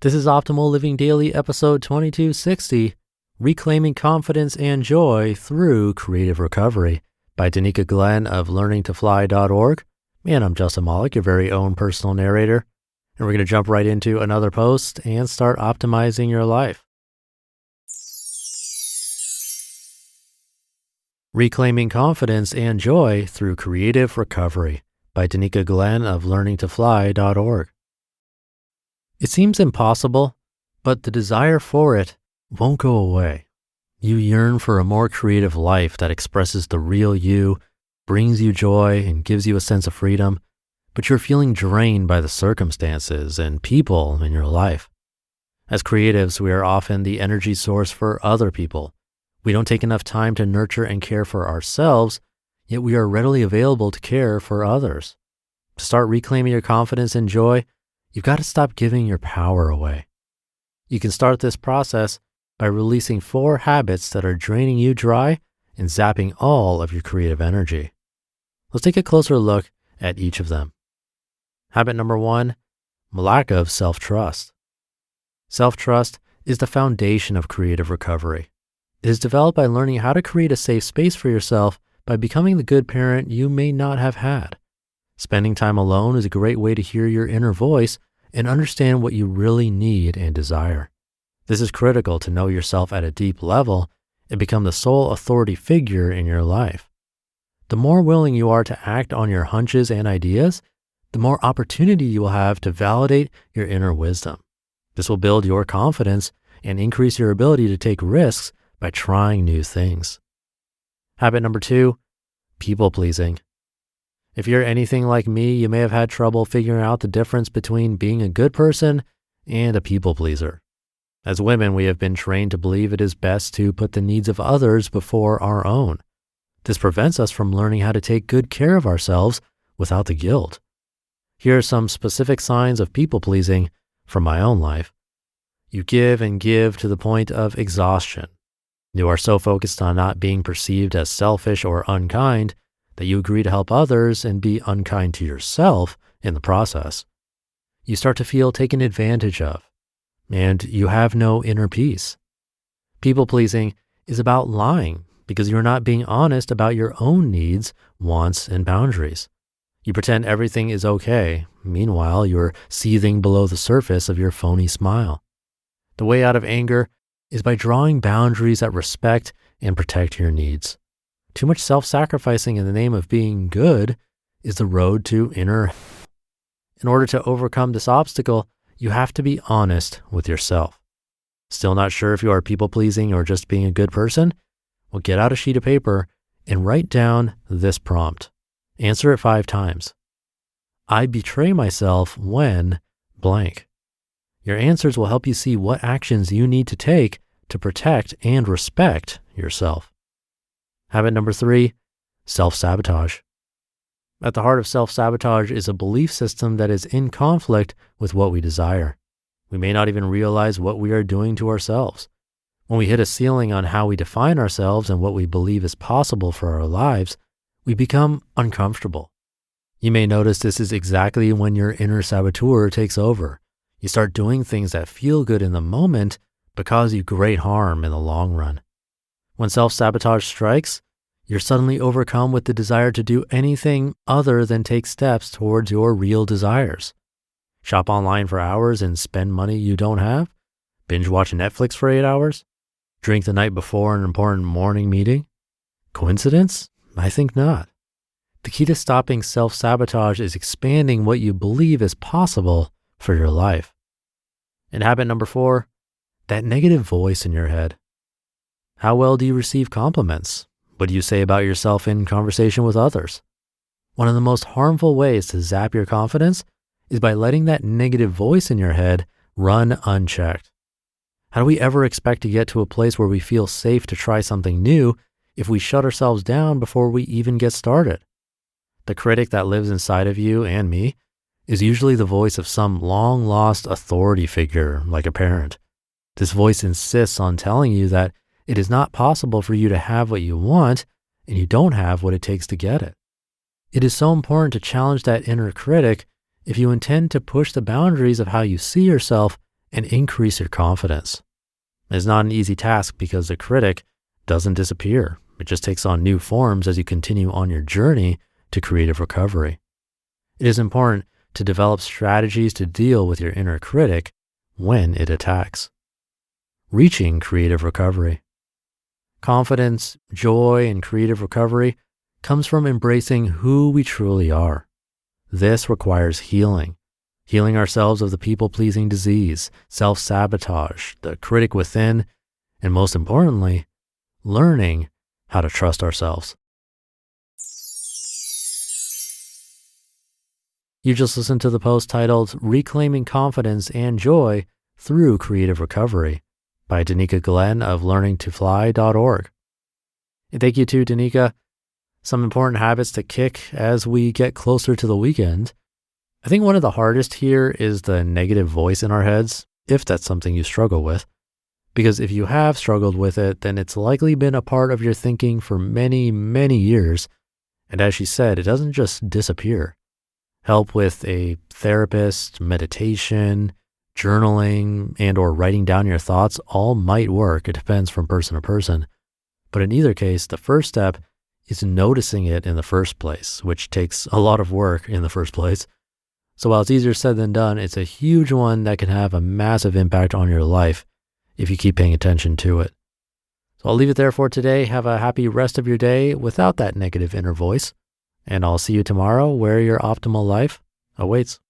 This is Optimal Living Daily, episode 2260, Reclaiming Confidence and Joy Through Creative Recovery by Danica Glenn of learningtofly.org. And I'm Justin Malik, your very own personal narrator. And we're going to jump right into another post and start optimizing your life. Reclaiming Confidence and Joy Through Creative Recovery by Danica Glenn of learningtofly.org. It seems impossible, but the desire for it won't go away. You yearn for a more creative life that expresses the real you, brings you joy, and gives you a sense of freedom, but you're feeling drained by the circumstances and people in your life. As creatives, we are often the energy source for other people. We don't take enough time to nurture and care for ourselves, yet we are readily available to care for others. To start reclaiming your confidence and joy, you've got to stop giving your power away. You can start this process by releasing 4 habits that are draining you dry and zapping all of your creative energy. Let's take a closer look at each of them. Habit number 1, lack of self-trust. Self-trust is the foundation of creative recovery. It is developed by learning how to create a safe space for yourself by becoming the good parent you may not have had. Spending time alone is a great way to hear your inner voice and understand what you really need and desire. This is critical to know yourself at a deep level and become the sole authority figure in your life. The more willing you are to act on your hunches and ideas, the more opportunity you will have to validate your inner wisdom. This will build your confidence and increase your ability to take risks by trying new things. Habit number 2, people-pleasing. If you're anything like me, you may have had trouble figuring out the difference between being a good person and a people-pleaser. As women, we have been trained to believe it is best to put the needs of others before our own. This prevents us from learning how to take good care of ourselves without the guilt. Here are some specific signs of people-pleasing from my own life. You give and give to the point of exhaustion. You are so focused on not being perceived as selfish or unkind that you agree to help others and be unkind to yourself in the process. You start to feel taken advantage of, and you have no inner peace. People-pleasing is about lying because you're not being honest about your own needs, wants, and boundaries. You pretend everything is okay. Meanwhile, you're seething below the surface of your phony smile. The way out of anger is by drawing boundaries that respect and protect your needs. Too much self-sacrificing in the name of being good is the road to inner. In order to overcome this obstacle, you have to be honest with yourself. Still not sure if you are people-pleasing or just being a good person? Well, get out a sheet of paper and write down this prompt. Answer it 5 times. I betray myself when blank. Your answers will help you see what actions you need to take to protect and respect yourself. Habit number 3, self-sabotage. At the heart of self-sabotage is a belief system that is in conflict with what we desire. We may not even realize what we are doing to ourselves. When we hit a ceiling on how we define ourselves and what we believe is possible for our lives, we become uncomfortable. You may notice this is exactly when your inner saboteur takes over. You start doing things that feel good in the moment but cause you great harm in the long run. When self-sabotage strikes, you're suddenly overcome with the desire to do anything other than take steps towards your real desires. Shop online for hours and spend money you don't have? Binge watch Netflix for 8 hours? Drink the night before an important morning meeting? Coincidence? I think not. The key to stopping self-sabotage is expanding what you believe is possible for your life. And habit number 4, that negative voice in your head. How well do you receive compliments? What do you say about yourself in conversation with others? One of the most harmful ways to zap your confidence is by letting that negative voice in your head run unchecked. How do we ever expect to get to a place where we feel safe to try something new if we shut ourselves down before we even get started? The critic that lives inside of you and me is usually the voice of some long-lost authority figure, like a parent. This voice insists on telling you that it is not possible for you to have what you want, and you don't have what it takes to get it. It is so important to challenge that inner critic if you intend to push the boundaries of how you see yourself and increase your confidence. It's not an easy task because the critic doesn't disappear. It just takes on new forms as you continue on your journey to creative recovery. It is important to develop strategies to deal with your inner critic when it attacks. Reaching creative recovery. Confidence, joy, and creative recovery comes from embracing who we truly are. This requires healing ourselves of the people-pleasing disease, self-sabotage, the critic within, and most importantly, learning how to trust ourselves. You just listened to the post titled Reclaiming Confidence and Joy Through Creative Recovery by Danica Glenn of learningtofly.org. And thank you to Danica. Some important habits to kick as we get closer to the weekend. I think one of the hardest here is the negative voice in our heads, if that's something you struggle with. Because if you have struggled with it, then it's likely been a part of your thinking for many, many years. And as she said, it doesn't just disappear. Help with a therapist, meditation, journaling, and or writing down your thoughts all might work. It depends from person to person. But in either case, the first step is noticing it in the first place, which takes a lot of work in the first place. So while it's easier said than done, it's a huge one that can have a massive impact on your life if you keep paying attention to it. So I'll leave it there for today. Have a happy rest of your day without that negative inner voice. And I'll see you tomorrow where your optimal life awaits.